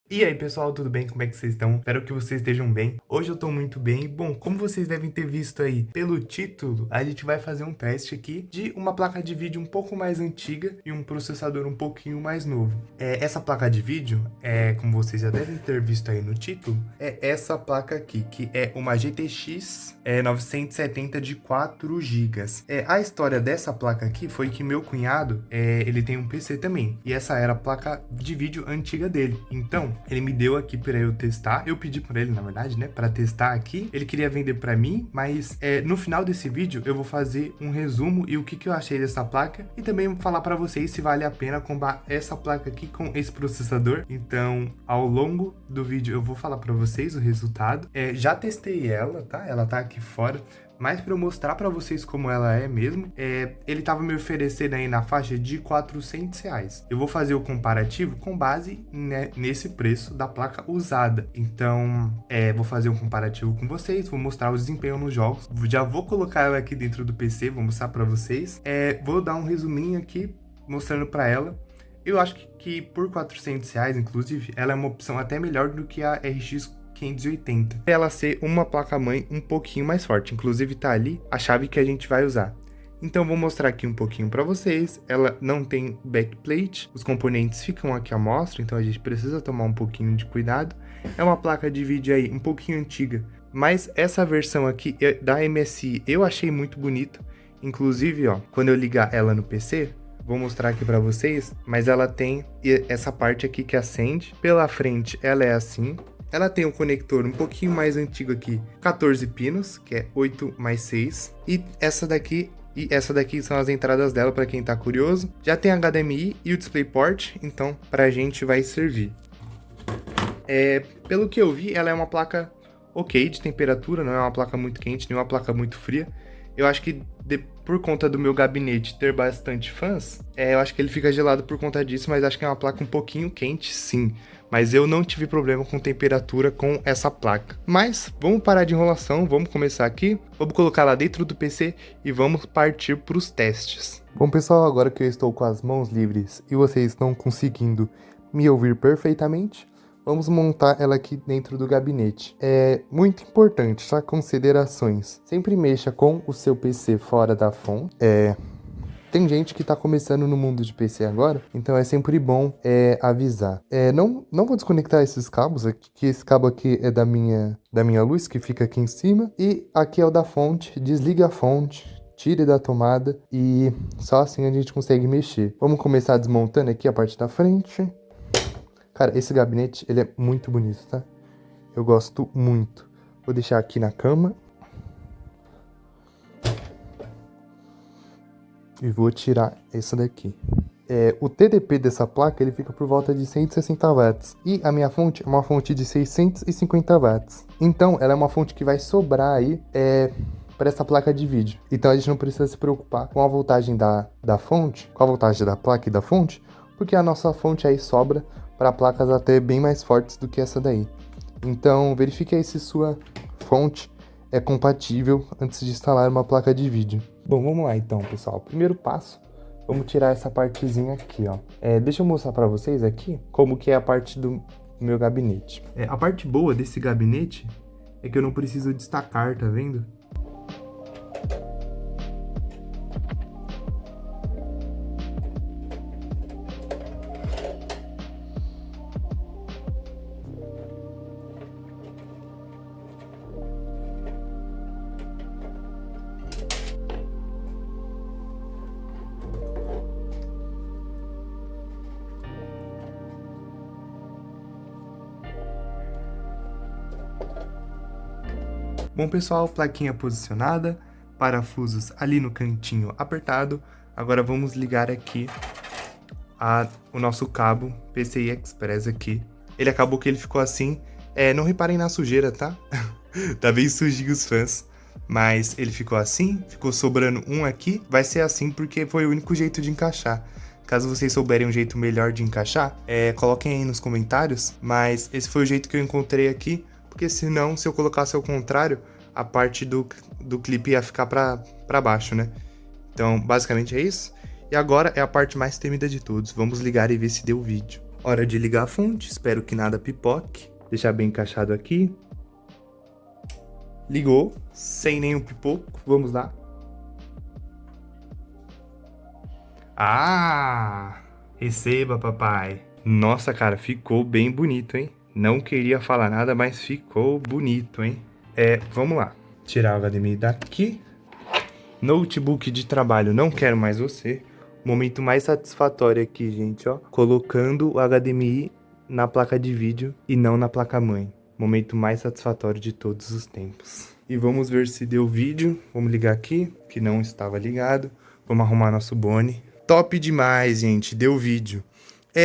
E aí pessoal, tudo bem? Como é que vocês estão? Espero que vocês estejam bem. Hoje eu tô muito bem. Bom, como vocês devem ter visto aí pelo título, a gente vai fazer um teste aqui de uma placa de vídeo um pouco mais antiga e um processador um pouquinho mais novo. Essa placa de vídeo, como vocês já devem ter visto aí no título, é essa placa aqui, que é uma GTX 970 de 4 GB. A história dessa placa aqui foi que meu cunhado, ele tem um PC também, e essa era a placa de vídeo antiga dele. Então, ele me deu aqui para eu testar. Eu pedi para ele, na verdade, né, para testar aqui. Ele queria vender para mim, mas no final desse vídeo eu vou fazer um resumo e o que eu achei dessa placa e também falar para vocês se vale a pena comprar essa placa aqui com esse processador. Então, ao longo do vídeo eu vou falar para vocês o resultado. Já testei ela, tá? Ela tá aqui fora. Mas para eu mostrar para vocês como ela é mesmo, ele tava me oferecendo aí na faixa de R$ 400. Eu vou fazer o comparativo com base, né, nesse preço da placa usada. Então, vou fazer um comparativo com vocês, vou mostrar o desempenho nos jogos. Já vou colocar ela aqui dentro do PC, vou mostrar para vocês. Vou dar um resuminho aqui, mostrando para ela. Eu acho que por R$ 400, inclusive, ela é uma opção até melhor do que a RX 580. Ela ser uma placa-mãe um pouquinho mais forte. Inclusive tá ali a chave que a gente vai usar. Então vou mostrar aqui um pouquinho para vocês. Ela não tem backplate, os componentes ficam aqui à mostra, então a gente precisa tomar um pouquinho de cuidado. É uma placa de vídeo aí um pouquinho antiga, mas essa versão aqui da MSI eu achei muito bonita. Inclusive, ó, quando eu ligar ela no PC, vou mostrar aqui para vocês, mas ela tem essa parte aqui que acende. Pela frente ela é assim. Ela tem um conector um pouquinho mais antigo aqui, 14 pinos, que é 8 mais 6. E essa daqui são as entradas dela para quem tá curioso. Já tem HDMI e o DisplayPort, então pra gente vai servir. Pelo que eu vi, ela é uma placa ok de temperatura, não é uma placa muito quente, nem uma placa muito fria. Eu acho que por conta do meu gabinete ter bastante fãs, eu acho que ele fica gelado por conta disso, mas acho que é uma placa um pouquinho quente, sim. Mas eu não tive problema com temperatura com essa placa. Mas vamos parar de enrolação, vamos começar aqui. Vamos colocar lá dentro do PC e vamos partir para os testes. Bom pessoal, agora que eu estou com as mãos livres e vocês estão conseguindo me ouvir perfeitamente, vamos montar ela aqui dentro do gabinete. É muito importante, tá? Considerações. Sempre mexa com o seu PC fora da fonte. Tem gente que tá começando no mundo de PC agora, então é sempre bom avisar. Não vou desconectar esses cabos aqui, que esse cabo aqui é da minha luz, que fica aqui em cima. E aqui é o da fonte, desliga a fonte, tire da tomada e só assim a gente consegue mexer. Vamos começar desmontando aqui a parte da frente. Cara, esse gabinete, ele é muito bonito, tá? Eu gosto muito. Vou deixar aqui na cama. E vou tirar essa daqui. O TDP dessa placa, ele fica por volta de 160 watts. E a minha fonte é uma fonte de 650 watts. Então, ela é uma fonte que vai sobrar aí para essa placa de vídeo. Então, a gente não precisa se preocupar com a voltagem da fonte, com a voltagem da placa e da fonte, porque a nossa fonte aí sobra para placas até bem mais fortes do que essa daí. Então, verifique aí se sua fonte é compatível antes de instalar uma placa de vídeo. Bom, vamos lá então, pessoal. Primeiro passo, vamos tirar essa partezinha aqui, ó. Deixa eu mostrar para vocês aqui como que é a parte do meu gabinete. A parte boa desse gabinete é que eu não preciso destacar, tá vendo? Bom pessoal, plaquinha posicionada, parafusos ali no cantinho apertado. Agora vamos ligar aqui o nosso cabo PCI Express aqui. Ele acabou que ele ficou assim, não reparem na sujeira, tá? Tá bem sujinho os fãs, mas ele ficou assim, ficou sobrando um aqui. Vai ser assim porque foi o único jeito de encaixar. Caso vocês souberem um jeito melhor de encaixar, coloquem aí nos comentários, mas esse foi o jeito que eu encontrei aqui. Porque senão, se eu colocasse ao contrário, a parte do clipe ia ficar pra baixo, né? Então, basicamente é isso. E agora é a parte mais temida de todos. Vamos ligar e ver se deu vídeo. Hora de ligar a fonte, espero que nada pipoque. Deixar bem encaixado aqui. Ligou, sem nenhum pipoco, vamos lá. Ah, receba, papai. Nossa, cara, ficou bem bonito, hein? Não queria falar nada, mas ficou bonito, hein? Vamos lá. Tirar o HDMI daqui. Notebook de trabalho, não quero mais você. Momento mais satisfatório aqui, gente, ó. Colocando o HDMI na placa de vídeo e não na placa-mãe. Momento mais satisfatório de todos os tempos. E vamos ver se deu vídeo. Vamos ligar aqui, que não estava ligado. Vamos arrumar nosso Bone. Top demais, gente. Deu vídeo.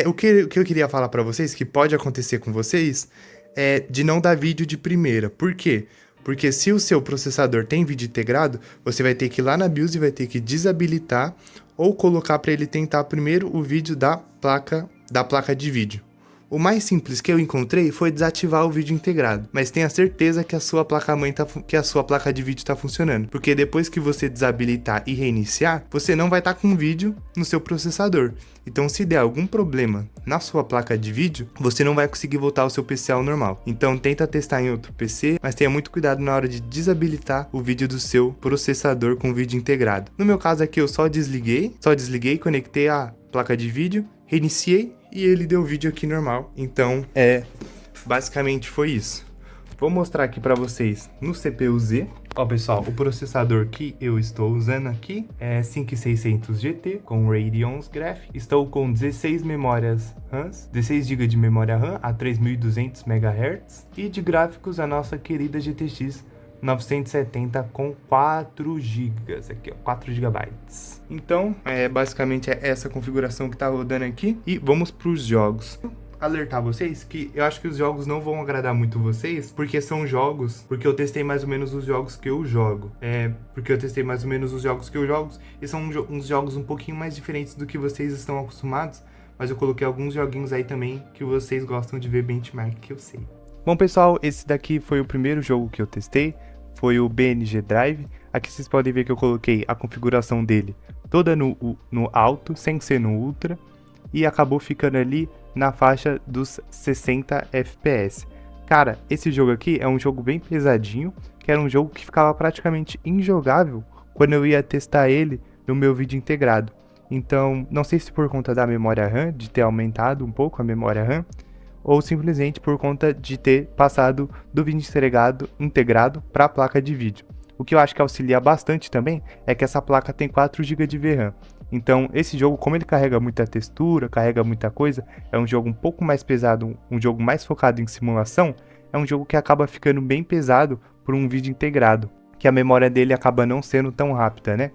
O que eu queria falar pra vocês, que pode acontecer com vocês, é de não dar vídeo de primeira. Por quê? Porque se o seu processador tem vídeo integrado, você vai ter que ir lá na BIOS e vai ter que desabilitar ou colocar para ele tentar primeiro o vídeo da placa de vídeo. O mais simples que eu encontrei foi desativar o vídeo integrado, mas tenha certeza que a sua placa-mãe que a sua placa de vídeo está funcionando, porque depois que você desabilitar e reiniciar, você não vai estar com vídeo no seu processador. Então, se der algum problema na sua placa de vídeo, você não vai conseguir voltar ao seu PC ao normal. Então, tenta testar em outro PC, mas tenha muito cuidado na hora de desabilitar o vídeo do seu processador com vídeo integrado. No meu caso aqui, eu só desliguei, conectei a placa de vídeo, reiniciei e ele deu vídeo aqui normal. Então, basicamente foi isso. Vou mostrar aqui pra vocês no CPU-Z. Ó, pessoal, o processador que eu estou usando aqui é 5600 GT com Radeon Graphics. Estou com 16 memórias RAM, 16 GB de memória RAM a 3200 MHz e de gráficos a nossa querida GTX 970 com 4 GB, aqui ó, 4 GB. Então, basicamente é essa configuração que tá rodando aqui. E vamos para os jogos. Alertar vocês que eu acho que os jogos não vão agradar muito vocês, porque são jogos, porque eu testei mais ou menos os jogos que eu jogo. E são uns jogos um pouquinho mais diferentes do que vocês estão acostumados, mas eu coloquei alguns joguinhos aí também que vocês gostam de ver benchmark, que eu sei. Bom, pessoal, esse daqui foi o primeiro jogo que eu testei, foi o BNG Drive. Aqui vocês podem ver que eu coloquei a configuração dele toda no alto, sem ser no ultra, e acabou ficando ali na faixa dos 60 FPS. Cara, esse jogo aqui é um jogo bem pesadinho, que era um jogo que ficava praticamente injogável quando eu ia testar ele no meu vídeo integrado. Então, não sei se por conta da memória RAM, de ter aumentado um pouco a memória RAM, ou simplesmente por conta de ter passado do vídeo integrado para a placa de vídeo. O que eu acho que auxilia bastante também é que essa placa tem 4 GB de VRAM. Então, esse jogo, como ele carrega muita textura, carrega muita coisa, é um jogo um pouco mais pesado, um jogo mais focado em simulação, é um jogo que acaba ficando bem pesado por um vídeo integrado, que a memória dele acaba não sendo tão rápida, né?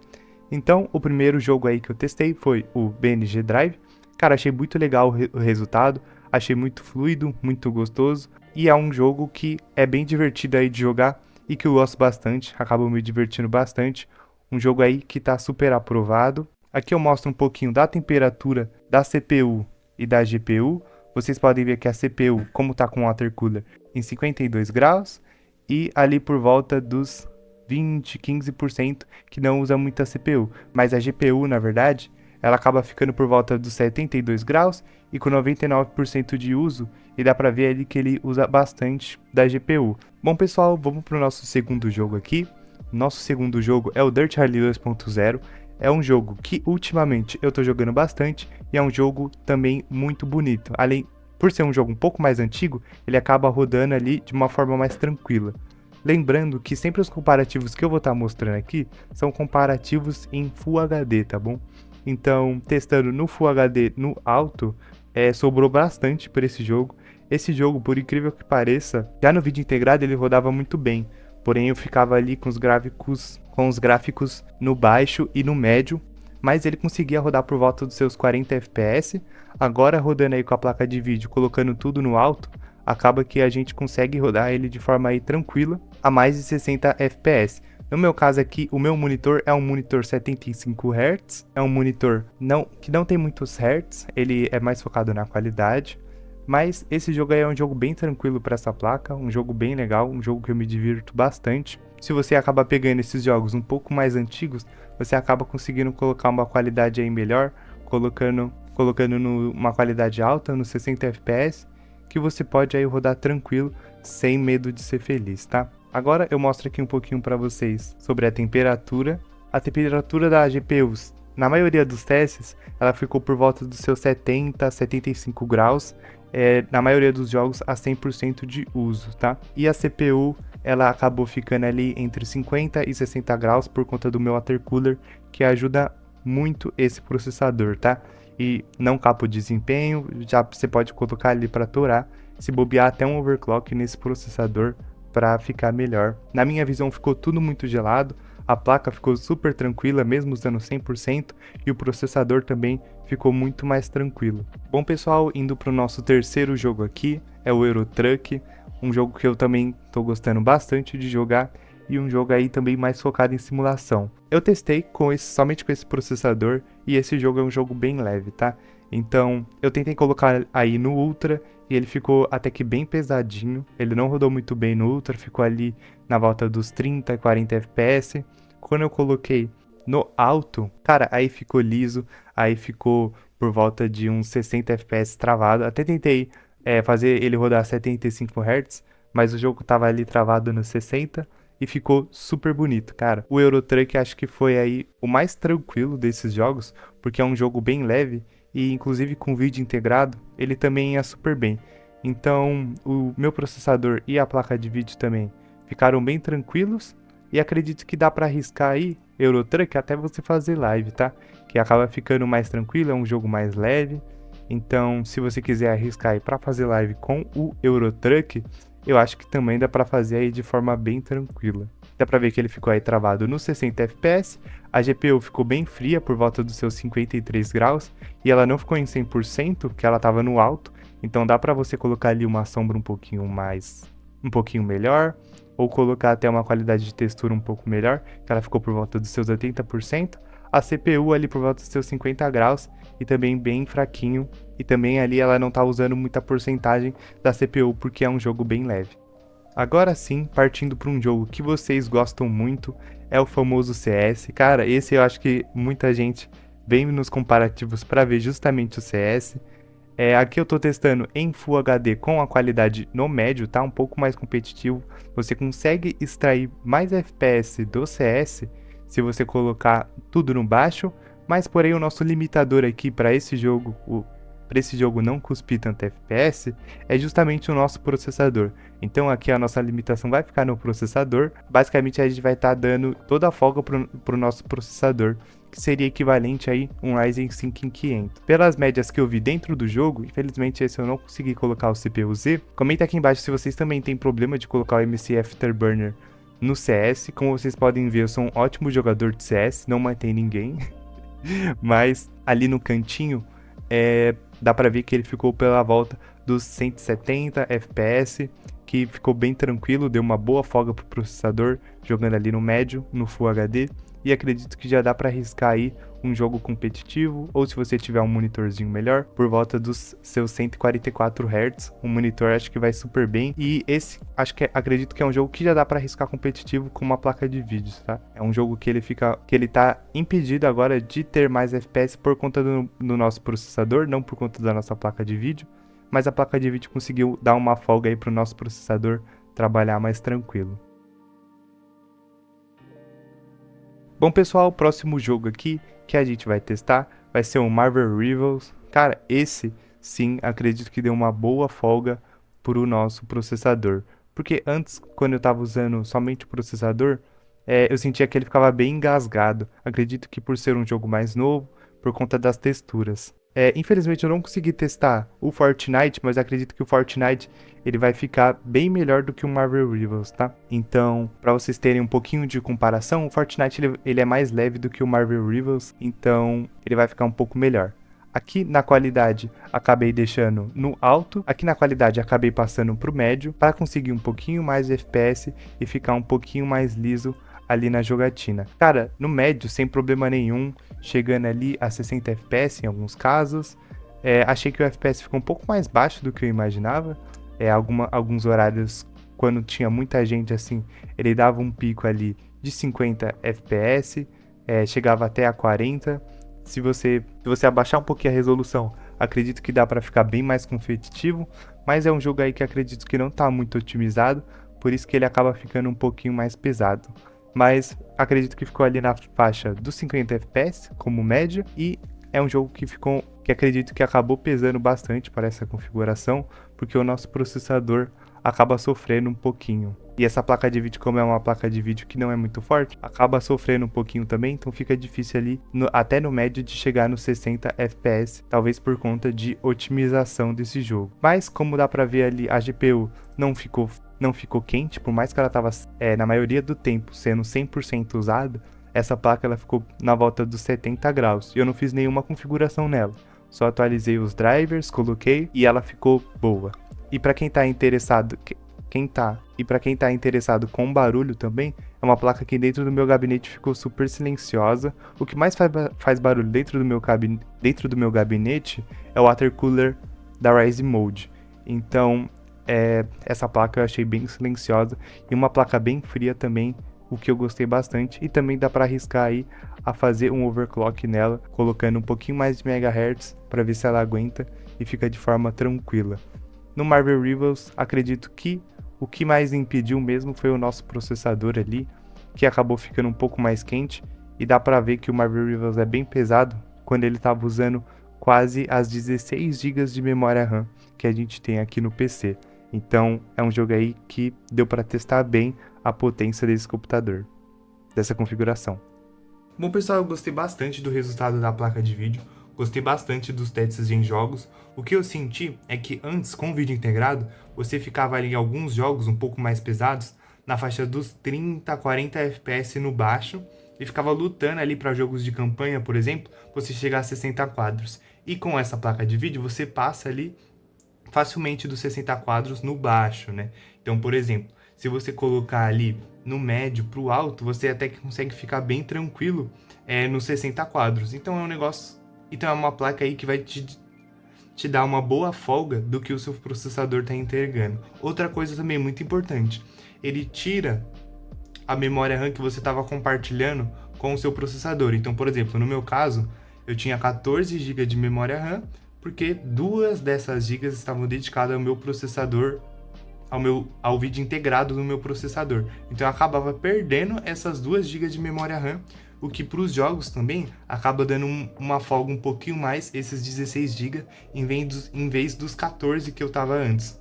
Então, o primeiro jogo aí que eu testei foi o BNG Drive. Cara, achei muito legal o resultado, achei muito fluido, muito gostoso, e é um jogo que é bem divertido aí de jogar e que eu gosto bastante, acabo me divertindo bastante. Um jogo aí que tá super aprovado. Aqui eu mostro um pouquinho da temperatura da CPU e da GPU. Vocês podem ver que a CPU, como tá com o water cooler, em 52 graus, e ali por volta dos 15% que não usa muita CPU. Mas a GPU, na verdade, ela acaba ficando por volta dos 72 graus e com 99% de uso, e dá pra ver ali que ele usa bastante da GPU. Bom, pessoal, vamos pro nosso segundo jogo aqui. Nosso segundo jogo é o Dirt Rally 2.0. É um jogo que ultimamente eu tô jogando bastante e é um jogo também muito bonito. Além, por ser um jogo um pouco mais antigo, ele acaba rodando ali de uma forma mais tranquila. Lembrando que sempre os comparativos que eu vou estar mostrando aqui são comparativos em Full HD, tá bom? Então, testando no Full HD no alto, sobrou bastante por esse jogo. Esse jogo, por incrível que pareça, já no vídeo integrado ele rodava muito bem. Porém, eu ficava ali com os gráficos no baixo e no médio, mas ele conseguia rodar por volta dos seus 40 FPS. Agora, rodando aí com a placa de vídeo, colocando tudo no alto, acaba que a gente consegue rodar ele de forma aí tranquila, a mais de 60 FPS. No meu caso aqui, o meu monitor é um monitor 75 Hz, é um monitor que não tem muitos Hz, ele é mais focado na qualidade. Mas esse jogo aí é um jogo bem tranquilo para essa placa, um jogo bem legal, um jogo que eu me divirto bastante. Se você acaba pegando esses jogos um pouco mais antigos, você acaba conseguindo colocar uma qualidade aí melhor, colocando colocando numa qualidade alta, no 60 FPS, que você pode aí rodar tranquilo, sem medo de ser feliz, tá? Agora eu mostro aqui um pouquinho para vocês sobre a temperatura. A temperatura da GPU, na maioria dos testes, ela ficou por volta dos seus 70, 75 graus, na maioria dos jogos a 100% de uso, tá? E a CPU, ela acabou ficando ali entre 50 e 60 graus por conta do meu watercooler, que ajuda muito esse processador, tá? E não capa o desempenho, já você pode colocar ali para torar, se bobear até um overclock nesse processador para ficar melhor. Na minha visão ficou tudo muito gelado, a placa ficou super tranquila mesmo usando 100% e o processador também ficou muito mais tranquilo. Bom pessoal, indo para o nosso terceiro jogo aqui, é o Euro Truck, um jogo que eu também estou gostando bastante de jogar e um jogo aí também mais focado em simulação. Eu testei somente com esse processador e esse jogo é um jogo bem leve, tá? Então eu tentei colocar aí no Ultra e ele ficou até que bem pesadinho, ele não rodou muito bem no Ultra, ficou ali na volta dos 30, 40 FPS. Quando eu coloquei no alto, cara, aí ficou liso, aí ficou por volta de uns 60 FPS travado. Até tentei fazer ele rodar 75 Hz, mas o jogo tava ali travado no 60 e ficou super bonito, cara. O Euro Truck acho que foi aí o mais tranquilo desses jogos, porque é um jogo bem leve e inclusive com vídeo integrado, ele também ia super bem. Então, o meu processador e a placa de vídeo também ficaram bem tranquilos e acredito que dá para arriscar aí Euro Truck até você fazer live, tá? Que acaba ficando mais tranquilo, é um jogo mais leve. Então, se você quiser arriscar aí para fazer live com o Euro Truck, eu acho que também dá para fazer aí de forma bem tranquila. Dá para ver que ele ficou aí travado no 60 FPS, a GPU ficou bem fria por volta dos seus 53 graus e ela não ficou em 100%, que ela estava no alto, então dá para você colocar ali uma sombra um pouquinho melhor, ou colocar até uma qualidade de textura um pouco melhor, que ela ficou por volta dos seus 80%, a CPU ali por volta dos seus 50 graus e também bem fraquinho, e também ali ela não está usando muita porcentagem da CPU porque é um jogo bem leve. Agora sim, partindo para um jogo que vocês gostam muito, é o famoso CS. Cara, esse eu acho que muita gente vem nos comparativos para ver justamente o CS. Aqui eu tô testando em Full HD com a qualidade no médio, tá? Um pouco mais competitivo. Você consegue extrair mais FPS do CS se você colocar tudo no baixo, mas porém o nosso limitador aqui para esse jogo não cuspir tanto FPS, é justamente o nosso processador. Então aqui a nossa limitação vai ficar no processador. Basicamente a gente vai estar dando toda a folga pro nosso processador, que seria equivalente aí um Ryzen 5 500. Pelas médias que eu vi dentro do jogo, infelizmente esse eu não consegui colocar o CPU-Z. Comenta aqui embaixo se vocês também têm problema de colocar o MC Afterburner no CS. Como vocês podem ver, eu sou um ótimo jogador de CS, não matei ninguém. Mas ali no cantinho, dá pra ver que ele ficou pela volta dos 170 FPS, que ficou bem tranquilo, deu uma boa folga pro processador, jogando ali no médio, no Full HD, e acredito que já dá pra arriscar aí um jogo competitivo, ou se você tiver um monitorzinho melhor, por volta dos seus 144 Hz, um monitor acho que vai super bem, e esse acredito que é um jogo que já dá pra arriscar competitivo com uma placa de vídeos, tá? É um jogo que ele tá impedido agora de ter mais FPS por conta do nosso processador, não por conta da nossa placa de vídeo, mas a placa de vídeo conseguiu dar uma folga aí pro nosso processador trabalhar mais tranquilo. Bom pessoal, o próximo jogo aqui que a gente vai testar vai ser o Marvel Rivals. Cara, esse sim acredito que deu uma boa folga pro nosso processador. Porque antes, quando eu tava usando somente o processador, eu sentia que ele ficava bem engasgado. Acredito que por ser um jogo mais novo, por conta das texturas. Infelizmente eu não consegui testar o Fortnite, mas acredito que o Fortnite ele vai ficar bem melhor do que o Marvel Rivals, tá? Então, para vocês terem um pouquinho de comparação, o Fortnite ele é mais leve do que o Marvel Rivals, então ele vai ficar um pouco melhor. Aqui na qualidade acabei deixando no alto, aqui na qualidade acabei passando para o médio, para conseguir um pouquinho mais de FPS e ficar um pouquinho mais liso ali na jogatina. Cara, no médio sem problema nenhum, chegando ali a 60 FPS em alguns casos. Achei que o FPS ficou um pouco mais baixo do que eu imaginava. Alguns horários, quando tinha muita gente assim, ele dava um pico ali de 50 FPS, chegava até a 40. Se você abaixar um pouquinho a resolução, acredito que dá para ficar bem mais competitivo, mas é um jogo aí que acredito que não está muito otimizado, por isso que ele acaba ficando um pouquinho mais pesado. Mas acredito que ficou ali na faixa dos 50 FPS como média, e é um jogo que acredito que acabou pesando bastante para essa configuração, porque o nosso processador acaba sofrendo um pouquinho. E essa placa de vídeo, como é uma placa de vídeo que não é muito forte, acaba sofrendo um pouquinho também, então fica difícil ali, até no médio, de chegar nos 60 FPS, talvez por conta de otimização desse jogo. Mas como dá pra ver ali, a GPU não ficou quente, por mais que ela tava, na maioria do tempo, sendo 100% usada, essa placa ela ficou na volta dos 70 graus, e eu não fiz nenhuma configuração nela. Só atualizei os drivers, coloquei, e ela ficou boa. E para quem tá interessado, para quem tá interessado com barulho também, é uma placa que dentro do meu gabinete ficou super silenciosa. O que mais faz barulho dentro do meu gabinete é o water cooler da Rise Mode. Então, essa placa eu achei bem silenciosa e uma placa bem fria também, o que eu gostei bastante. E também dá para arriscar aí a fazer um overclock nela, colocando um pouquinho mais de megahertz para ver se ela aguenta e fica de forma tranquila. No Marvel Rivals, acredito que o que mais impediu mesmo foi o nosso processador ali, que acabou ficando um pouco mais quente, e dá pra ver que o Marvel Rivals é bem pesado quando ele estava usando quase as 16 GB de memória RAM que a gente tem aqui no PC. Então é um jogo aí que deu para testar bem a potência desse computador, dessa configuração. Bom, pessoal, eu gostei bastante do resultado da placa de vídeo, gostei bastante dos testes em jogos. O que eu senti é que antes, com o vídeo integrado, você ficava ali em alguns jogos um pouco mais pesados, na faixa dos 30, 40 FPS no baixo, e ficava lutando ali para jogos de campanha, por exemplo, você chegar a 60 quadros. E com essa placa de vídeo, você passa ali facilmente dos 60 quadros no baixo, né? Então, por exemplo, se você colocar ali no médio para o alto, você até que consegue ficar bem tranquilo nos 60 quadros. Então é uma placa aí que vai te dar uma boa folga do que o seu processador está entregando. Outra coisa também muito importante, ele tira a memória RAM que você estava compartilhando com o seu processador. Então, por exemplo, no meu caso, eu tinha 14 GB de memória RAM, porque 2 dessas gigas estavam dedicadas ao meu processador, ao vídeo integrado do meu processador. Então eu acabava perdendo essas 2 GB de memória RAM, o que para os jogos também acaba dando uma folga um pouquinho mais, esses 16 GB, em vez dos 14 que eu tava antes.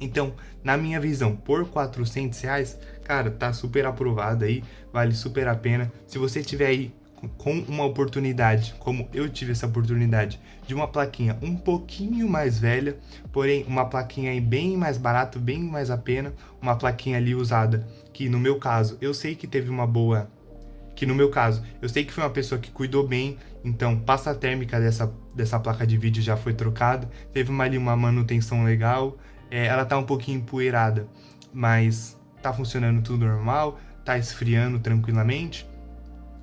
Então, na minha visão, por R$400, cara, tá super aprovado aí, vale super a pena. Se você tiver aí com uma oportunidade, como eu tive essa oportunidade, de uma plaquinha um pouquinho mais velha, porém uma plaquinha aí bem mais barata, bem mais a pena, uma plaquinha ali usada, que no meu caso, eu sei que teve uma boa... eu sei que foi uma pessoa que cuidou bem, então pasta térmica dessa placa de vídeo já foi trocada, teve uma manutenção legal, ela tá um pouquinho empoeirada, mas tá funcionando tudo normal, tá esfriando tranquilamente.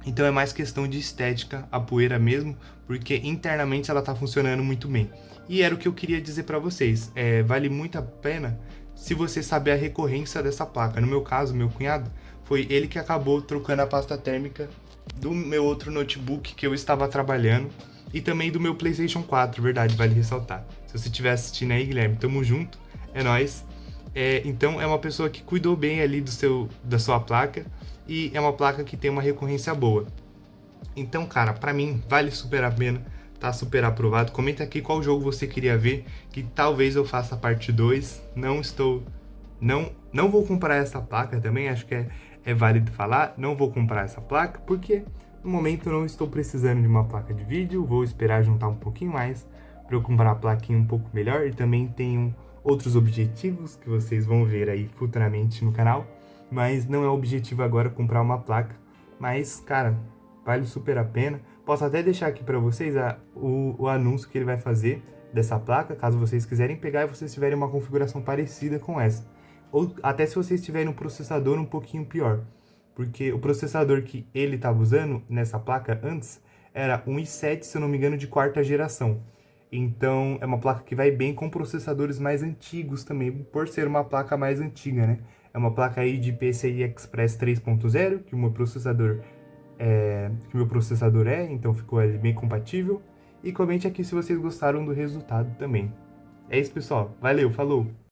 Então é mais questão de estética, a poeira mesmo, porque internamente ela tá funcionando muito bem. E era o que eu queria dizer para vocês, vale muito a pena se você saber a recorrência dessa placa. No meu caso, meu cunhado, foi ele que acabou trocando a pasta térmica do meu outro notebook que eu estava trabalhando e também do meu PlayStation 4, verdade, vale ressaltar. Se você estiver assistindo aí, Guilherme, tamo junto, é nóis. Então é uma pessoa que cuidou bem ali da sua placa e é uma placa que tem uma recorrência boa. Então, cara, pra mim vale super a pena, tá super aprovado. Comenta aqui qual jogo você queria ver, que talvez eu faça a parte 2. Não vou comprar essa placa também, acho que é válido falar. Não vou comprar essa placa porque no momento eu não estou precisando de uma placa de vídeo. Vou esperar juntar um pouquinho mais para eu comprar a plaquinha um pouco melhor. E também tenho outros objetivos que vocês vão ver aí futuramente no canal. Mas não é objetivo agora comprar uma placa. Mas, cara, vale super a pena. Posso até deixar aqui para vocês o anúncio que ele vai fazer dessa placa, caso vocês quiserem pegar e vocês tiverem uma configuração parecida com essa. Ou até se vocês tiverem um processador um pouquinho pior. Porque o processador que ele estava usando nessa placa antes era um i7, se eu não me engano, de 4ª geração. Então é uma placa que vai bem com processadores mais antigos também, por ser uma placa mais antiga, né? É uma placa aí de PCI Express 3.0, que o meu processador que meu processador então ficou ali bem compatível. E comente aqui se vocês gostaram do resultado também. É isso, pessoal. Valeu, falou!